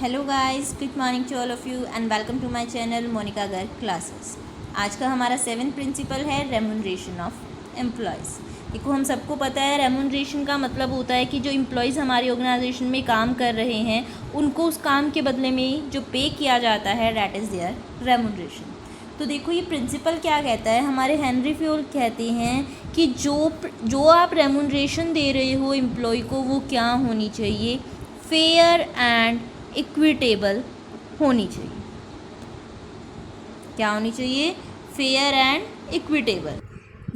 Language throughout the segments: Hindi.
Hello guys, good morning to all of you and welcome to my channel Monika Garg classes. आज का हमारा 7th प्रिंसिपल है रेम्यूनरेशन ऑफ एम्प्लॉयज़। देखो, हम सबको पता है रेम्यूनरेशन का मतलब होता है कि जो एम्प्लॉयज़ हमारी ऑर्गेनाइजेशन में काम कर रहे हैं उनको उस काम के बदले में जो पे किया जाता है दैट इज़ देयर रेम्यूनरेशन। तो देखो, ये प्रिंसिपल क्या कहता है, हमारे हेनरी फ्योल कहते हैं कि जो आप रेम्यूनरेशन दे रहे हो एम्प्लॉय को वो क्या होनी चाहिए, फेयर एंड इक्विटेबल होनी चाहिए। क्या होनी चाहिए? Fair and equitable.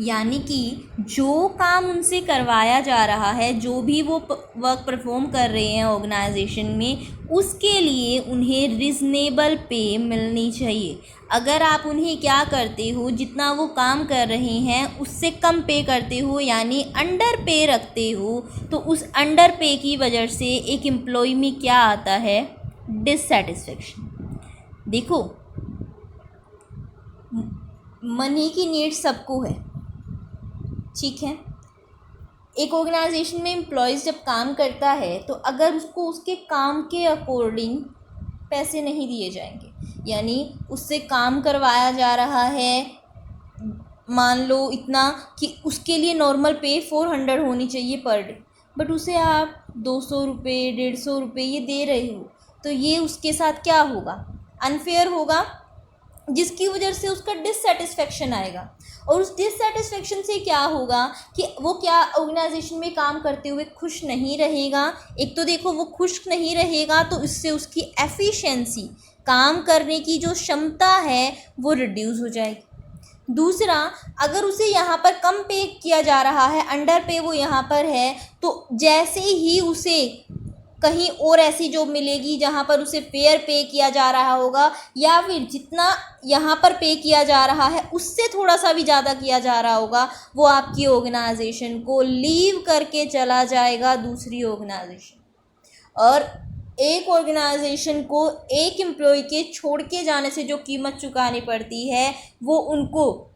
यानी कि जो काम उनसे करवाया जा रहा है, जो भी वो वर्क परफॉर्म कर रहे हैं ऑर्गेनाइजेशन में, उसके लिए उन्हें रिजनेबल पे मिलनी चाहिए। अगर आप उन्हें क्या करते हो, जितना वो काम कर रहे हैं उससे कम पे करते हो यानी अंडर पे रखते हो, तो उस अंडर पे की वजह से एक एम्प्लॉय में क्या आता है? डिससेटिस्फेक्शन। देखो, मनी की नीड सबको है, ठीक है। एक ऑर्गेनाइजेशन में एम्प्लॉयज़ जब काम करता है तो अगर उसको उसके काम के अकॉर्डिंग पैसे नहीं दिए जाएंगे, यानी उससे काम करवाया जा रहा है, मान लो इतना कि उसके लिए नॉर्मल पे 400 होनी चाहिए पर डे, बट उसे आप 200 रुपये 150 रुपये ये दे रहे हो, तो ये उसके साथ क्या होगा? अनफेयर होगा, जिसकी वजह से उसका डिससेटिस्फेक्शन आएगा। और उस डिससेटिस्फेक्शन से क्या होगा कि वो क्या ऑर्गेनाइजेशन में काम करते हुए खुश नहीं रहेगा। एक तो देखो, वो खुश नहीं रहेगा तो इससे उसकी एफिशिएंसी, काम करने की जो क्षमता है वो रिड्यूस हो जाएगी। दूसरा, अगर उसे यहाँ पर कम पे किया जा रहा है, अंडर पे वो यहाँ पर है, तो जैसे ही उसे कहीं और ऐसी जॉब मिलेगी जहाँ पर उसे फेयर पे किया जा रहा होगा, या फिर जितना यहाँ पर पे किया जा रहा है उससे थोड़ा सा भी ज़्यादा किया जा रहा होगा, वो आपकी ऑर्गेनाइजेशन को लीव करके चला जाएगा दूसरी ऑर्गेनाइजेशन। और एक ऑर्गेनाइजेशन को एक एम्प्लॉय के छोड़ के जाने से जो कीमत चुकानी पड़ती है, वो उनको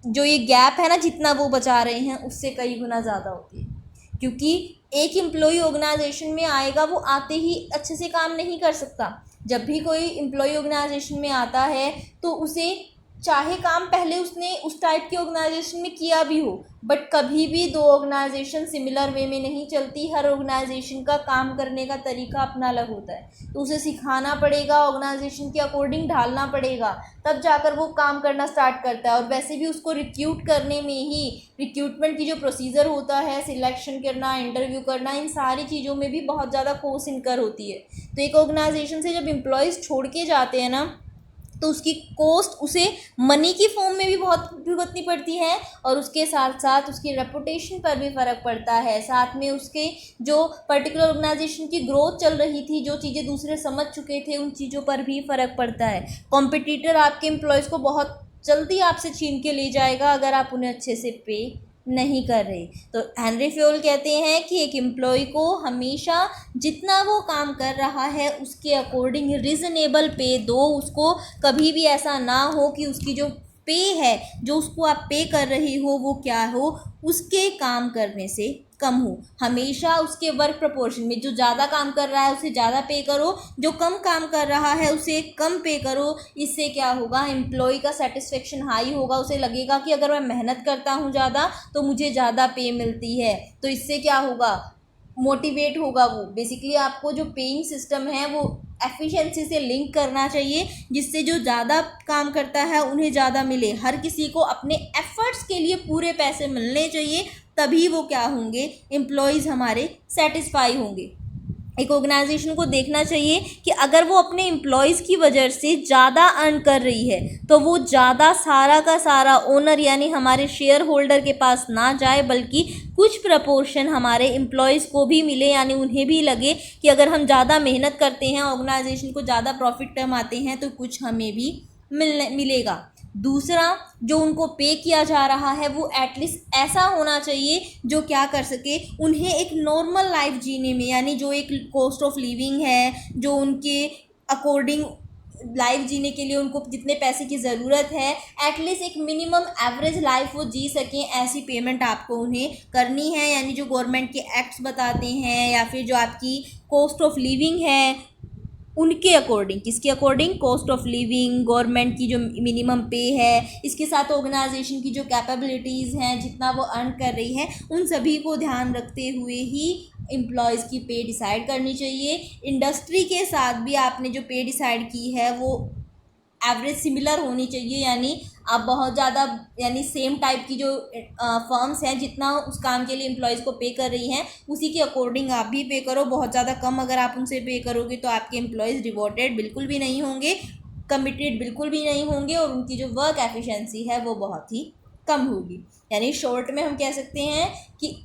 जो ये गैप है ना, जितना वो बचा रहे हैं उससे कई गुना ज़्यादा होती है। क्योंकि एक एम्प्लॉय ऑर्गेनाइजेशन में आएगा, वो आते ही अच्छे से काम नहीं कर सकता। जब भी कोई एम्प्लॉय ऑर्गेनाइजेशन में आता है तो उसे चाहे काम पहले उसने उस टाइप की ऑर्गेनाइजेशन में किया भी हो, बट कभी भी दो ऑर्गेनाइजेशन सिमिलर वे में नहीं चलती। हर ऑर्गेनाइजेशन का काम करने का तरीका अपना अलग होता है, तो उसे सिखाना पड़ेगा, ऑर्गेनाइजेशन के अकॉर्डिंग ढालना पड़ेगा, तब जाकर वो काम करना स्टार्ट करता है। और वैसे भी उसको रिक्रूट करने में ही, रिक्रूटमेंट की जो प्रोसीजर होता है, सिलेक्शन करना, इंटरव्यू करना, इन सारी चीज़ों में भी बहुत ज़्यादा कॉस्ट इनकर होती है। तो एक ऑर्गेनाइजेशन से जब एम्प्लॉयज़ छोड़ के जाते हैं ना, तो उसकी कॉस्ट उसे मनी की फॉर्म में भी बहुत भुगतनी पड़ती है, और उसके साथ साथ उसकी रेपुटेशन पर भी फ़र्क पड़ता है। साथ में उसके जो पर्टिकुलर ऑर्गेनाइजेशन की ग्रोथ चल रही थी, जो चीज़ें दूसरे समझ चुके थे, उन चीज़ों पर भी फ़र्क पड़ता है। कॉम्पिटिटर आपके एम्प्लॉयज़ को बहुत जल्दी आपसे छीन के ले जाएगा अगर आप उन्हें अच्छे से पे नहीं कर रहे। तो हेनरी फ्योल कहते हैं कि एक एम्प्लॉय को हमेशा जितना वो काम कर रहा है उसके अकॉर्डिंग रिजनेबल पे दो। उसको कभी भी ऐसा ना हो कि उसकी जो पे है, जो उसको आप पे कर रही हो, वो क्या हो, उसके काम करने से कम हो। हमेशा उसके वर्क प्रपोर्शन में जो ज़्यादा काम कर रहा है उसे ज़्यादा पे करो, जो कम काम कर रहा है उसे कम पे करो। इससे क्या होगा? एम्प्लॉय का सेटिस्फेक्शन हाई होगा, उसे लगेगा कि अगर मैं मेहनत करता हूँ ज़्यादा तो मुझे ज़्यादा पे मिलती है। तो इससे क्या होगा? मोटिवेट होगा वो। बेसिकली आपको जो पेइंग सिस्टम है वो एफिशिएंसी से लिंक करना चाहिए, जिससे जो ज़्यादा काम करता है उन्हें ज़्यादा मिले। हर किसी को अपने एफर्ट्स के लिए पूरे पैसे मिलने चाहिए, तभी वो क्या होंगे? एम्प्लॉयज़ हमारे सेटिस्फाई होंगे। एक ऑर्गेनाइजेशन को देखना चाहिए कि अगर वो अपने एम्प्लॉयज़ की वजह से ज़्यादा अर्न कर रही है तो वो ज़्यादा सारा का सारा ओनर यानी हमारे शेयर होल्डर के पास ना जाए, बल्कि कुछ प्रपोर्शन हमारे एम्प्लॉयज़ को भी मिले, यानी उन्हें भी लगे कि अगर हम ज़्यादा मेहनत करते हैं, ऑर्गेनाइजेशन को ज़्यादा प्रॉफिट कमाते हैं, तो कुछ हमें भी मिलेगा। दूसरा, जो उनको पे किया जा रहा है वो एटलीस्ट ऐसा होना चाहिए जो क्या कर सके, उन्हें एक नॉर्मल लाइफ जीने में, यानी जो एक कॉस्ट ऑफ लिविंग है, जो उनके अकॉर्डिंग लाइफ जीने के लिए उनको जितने पैसे की ज़रूरत है, एटलीस्ट एक मिनिमम एवरेज लाइफ वो जी सकें, ऐसी पेमेंट आपको उन्हें करनी है। यानी जो गवर्नमेंट के एक्ट्स बताते हैं या फिर जो आपकी कॉस्ट ऑफ लिविंग है उनके अकॉर्डिंग, किसके according, cost of living, government की जो मिनिमम पे है, इसके साथ ऑर्गेनाइजेशन की जो कैपेबिलिटीज़ हैं, जितना वो अर्न कर रही है, उन सभी को ध्यान रखते हुए ही एम्प्लॉयज़ की पे डिसाइड करनी चाहिए। इंडस्ट्री के साथ भी आपने जो पे डिसाइड की है वो एवरेज सिमिलर होनी चाहिए, यानी आप बहुत ज़्यादा, यानी सेम टाइप की जो फर्म्स हैं जितना उस काम के लिए एम्प्लॉयज़ को पे कर रही हैं उसी के अकॉर्डिंग आप भी पे करो। बहुत ज़्यादा कम अगर आप उनसे पे करोगे तो आपके एम्प्लॉयज़ डिवोटेड बिल्कुल भी नहीं होंगे, कमिटेड बिल्कुल भी नहीं होंगे, और उनकी जो वर्क एफिशिएंसी है वो बहुत ही कम होगी। यानी शॉर्ट में हम कह सकते हैं कि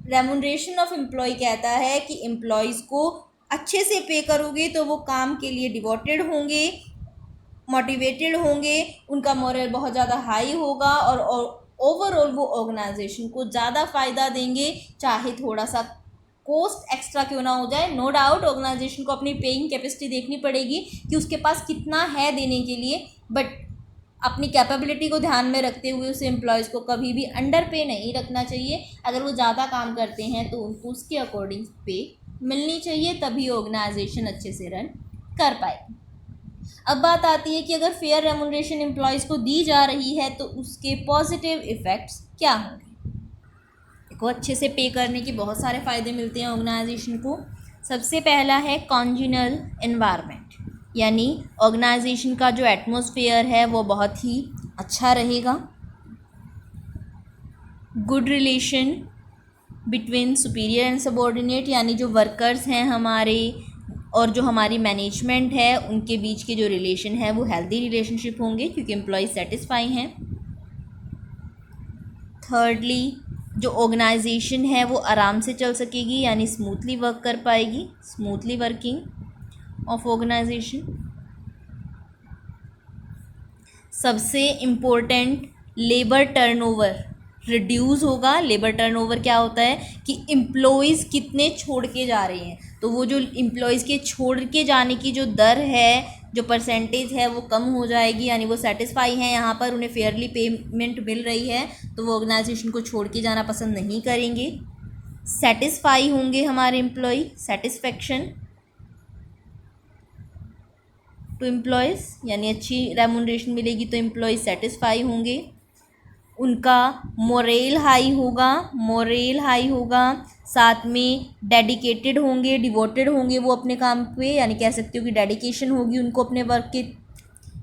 रेमुनरेशन ऑफ एम्प्लॉय कहता है कि एम्प्लॉयज़ को अच्छे से पे करोगे तो वो काम के लिए डिवोटेड होंगे, मोटिवेटेड होंगे, उनका मोरल बहुत ज़्यादा हाई होगा, और ओवरऑल वो ऑर्गेनाइजेशन को ज़्यादा फ़ायदा देंगे, चाहे थोड़ा सा कॉस्ट एक्स्ट्रा क्यों ना हो जाए। नो डाउट ऑर्गेनाइजेशन को अपनी पेइंग कैपेसिटी देखनी पड़ेगी कि उसके पास कितना है देने के लिए, बट अपनी कैपेबिलिटी को ध्यान में रखते हुए उस एम्प्लॉयज़ को कभी भी अंडर पे नहीं रखना चाहिए। अगर वो ज़्यादा काम करते हैं तो उनको उसके अकॉर्डिंग पे मिलनी चाहिए, तभी ऑर्गेनाइजेशन अच्छे से रन कर पाएगी। अब बात आती है कि अगर फेयर रेमुनरेशन एम्प्लॉयज़ को दी जा रही है तो उसके पॉजिटिव इफ़ेक्ट्स क्या होंगे। देखो, अच्छे से पे करने के बहुत सारे फ़ायदे मिलते हैं ऑर्गेनाइजेशन को। सबसे पहला है कॉन्जिनल एनवायरनमेंट, यानी ऑर्गेनाइजेशन का जो एटमॉस्फेयर है वो बहुत ही अच्छा रहेगा। Good relation between superior and subordinate, यानी जो वर्कर्स हैं हमारे और जो हमारी मैनेजमेंट है उनके बीच के जो रिलेशन है वो हेल्दी रिलेशनशिप होंगे क्योंकि एम्प्लॉय सेटिस्फाई हैं। थर्डली, जो ऑर्गेनाइजेशन है वो आराम से चल सकेगी, यानी स्मूथली वर्क कर पाएगी, स्मूथली वर्किंग ऑफ ऑर्गेनाइजेशन। सबसे इम्पोर्टेंट, लेबर टर्नओवर रिड्यूस होगा। लेबर टर्नओवर क्या होता है कि एम्प्लॉयज़ कितने छोड़ के जा रहे हैं, तो वो जो एम्प्लॉयज़ के छोड़ के जाने की जो दर है, जो परसेंटेज है वो कम हो जाएगी, यानी वो सेटिस्फाई हैं यहाँ पर, उन्हें फेयरली पेमेंट मिल रही है तो वो ऑर्गेनाइजेशन को छोड़ के जाना पसंद नहीं करेंगे। सेटिस्फाई होंगे हमारे एम्प्लॉय, सेटिस्फेक्शन टू एम्प्लॉयज़, यानी अच्छी रेमुनरेशन मिलेगी तो एम्प्लॉयज़ सेटिस्फाई होंगे, उनका मोरेल हाई होगा, मोरेल हाई होगा, साथ में डेडिकेटेड होंगे, डिवोटेड होंगे वो अपने काम पे, यानी कह सकते हो कि डेडिकेशन होगी उनको अपने वर्क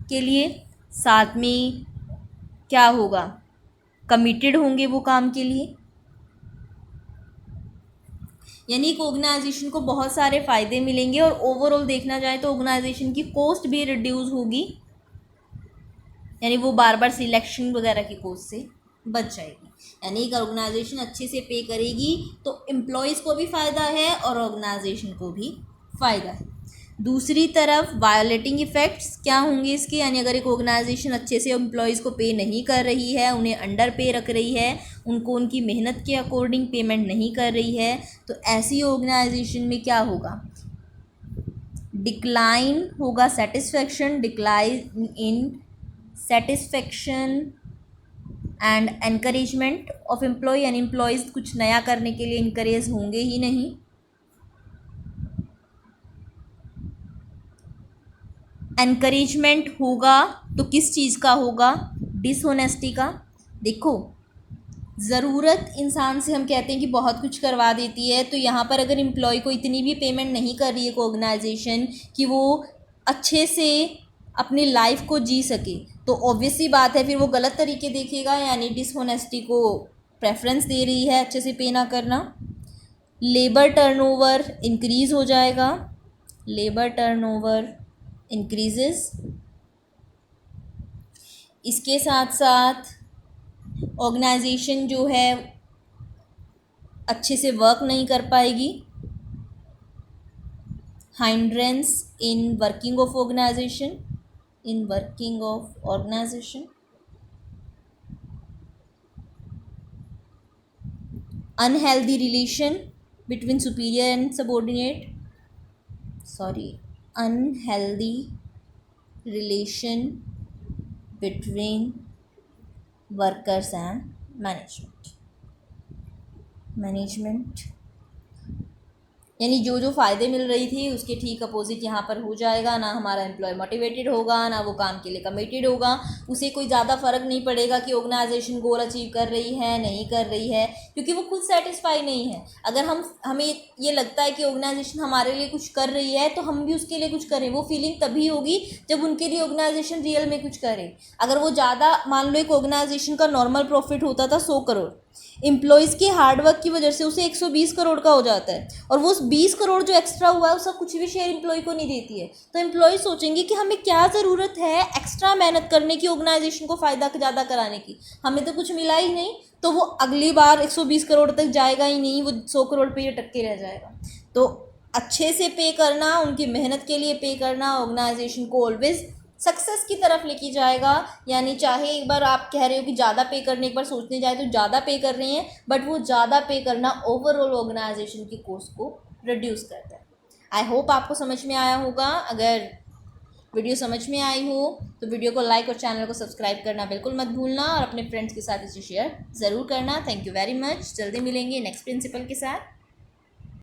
के लिए। साथ में क्या होगा, कमिटेड होंगे वो काम के लिए। यानी एक ऑर्गेनाइजेशन को बहुत सारे फ़ायदे मिलेंगे, और ओवरऑल देखना जाए तो ऑर्गेनाइजेशन की कॉस्ट भी रिड्यूस होगी, यानी वो बार बार सिलेक्शन वगैरह की कॉस्ट से बच जाएगी। यानी एक ऑर्गेनाइजेशन अच्छे से पे करेगी तो एम्प्लॉयज़ को भी फ़ायदा है और ऑर्गेनाइजेशन को भी फ़ायदा है। दूसरी तरफ वायलेटिंग इफ़ेक्ट्स क्या होंगे इसके, यानी अगर एक ऑर्गेनाइजेशन अच्छे से एम्प्लॉयज़ को पे नहीं कर रही है, उन्हें अंडर पे रख रही है, उनको उनकी मेहनत के अकॉर्डिंग पेमेंट नहीं कर रही है, तो ऐसी ऑर्गेनाइजेशन में क्या होगा, डिक्लाइन होगा satisfaction, decline in satisfaction and encouragement of employ, यानी एम्प्लॉयज़ कुछ नया करने के लिए इनकरेज होंगे ही नहीं। एनकरेजमेंट होगा तो किस चीज़ का होगा, डिसऑनेस्टी का। देखो, ज़रूरत इंसान से हम कहते हैं कि बहुत कुछ करवा देती है, तो यहाँ पर अगर एम्प्लॉय को इतनी भी पेमेंट नहीं कर रही है ऑर्गेनाइजेशन कि वो अच्छे से अपनी लाइफ को जी सके, तो ऑब्वियस सी बात है फिर वो गलत तरीके देखेगा, यानी डिसऑनेस्टी को प्रेफरेंस दे रही है अच्छे से पे ना करना। लेबर टर्नओवर इंक्रीज़ हो जाएगा, लेबर टर्नओवर इंक्रीजेस। इसके साथ साथ ऑर्गेनाइजेशन जो है अच्छे से वर्क नहीं कर पाएगी, hindrance in working of organisation, in working of organisation. Unhealthy relation between superior and subordinate, sorry, unhealthy relation between workers and management, यानी जो जो फ़ायदे मिल रही थी उसके ठीक अपोजिट यहाँ पर हो जाएगा। ना हमारा एम्प्लॉय मोटिवेटेड होगा, ना वो काम के लिए कमिटेड होगा, उसे कोई ज़्यादा फ़र्क नहीं पड़ेगा कि ऑर्गेनाइजेशन गोल अचीव कर रही है नहीं कर रही है, क्योंकि वो खुद सेटिस्फाई नहीं है। अगर हमें ये लगता है कि ऑर्गेनाइजेशन हमारे लिए कुछ कर रही है तो हम भी उसके लिए कुछ करें। वो फीलिंग तभी होगी जब उनके लिए ऑर्गेनाइजेशन रियल में कुछ करे। अगर वो ज़्यादा, मान लो एक ऑर्गेनाइजेशन का नॉर्मल प्रॉफिट होता था 100 करोड़, एम्प्लॉयज़ के हार्डवर्क की वजह से उसे 120 करोड़ का हो जाता है, और वो 20 करोड़ जो एक्स्ट्रा हुआ है उसका कुछ भी शेयर एम्प्लॉय को नहीं देती है। तो एम्प्लॉय सोचेंगे कि हमें क्या ज़रूरत है एक्स्ट्रा मेहनत करने की, ऑर्गेनाइजेशन को फ़ायदा ज़्यादा कराने की, हमें तो कुछ मिला ही नहीं। तो वो अगली बार 120 करोड़ तक जाएगा ही नहीं, वो 100 करोड़ पे ही अटक के रह जाएगा। तो अच्छे से पे करना, उनकी मेहनत के लिए पे करना ऑर्गेनाइजेशन को ऑलवेज सक्सेस की तरफ लेके जाएगा। यानी चाहे एक बार आप कह रहे हो कि ज़्यादा पे करने, एक बार सोचने जाए तो ज़्यादा पे कर रही हैं, बट वो ज़्यादा पे करना ओवरऑल ऑर्गेनाइजेशन की कॉस्ट को रिड्यूस करता है। आई होप आपको समझ में आया होगा। अगर वीडियो समझ में आई हो तो वीडियो को लाइक और चैनल को सब्सक्राइब करना बिल्कुल मत भूलना, और अपने फ्रेंड्स के साथ इसे शेयर ज़रूर करना। Thank you very much. जल्दी मिलेंगे नेक्स्ट प्रिंसिपल के साथ।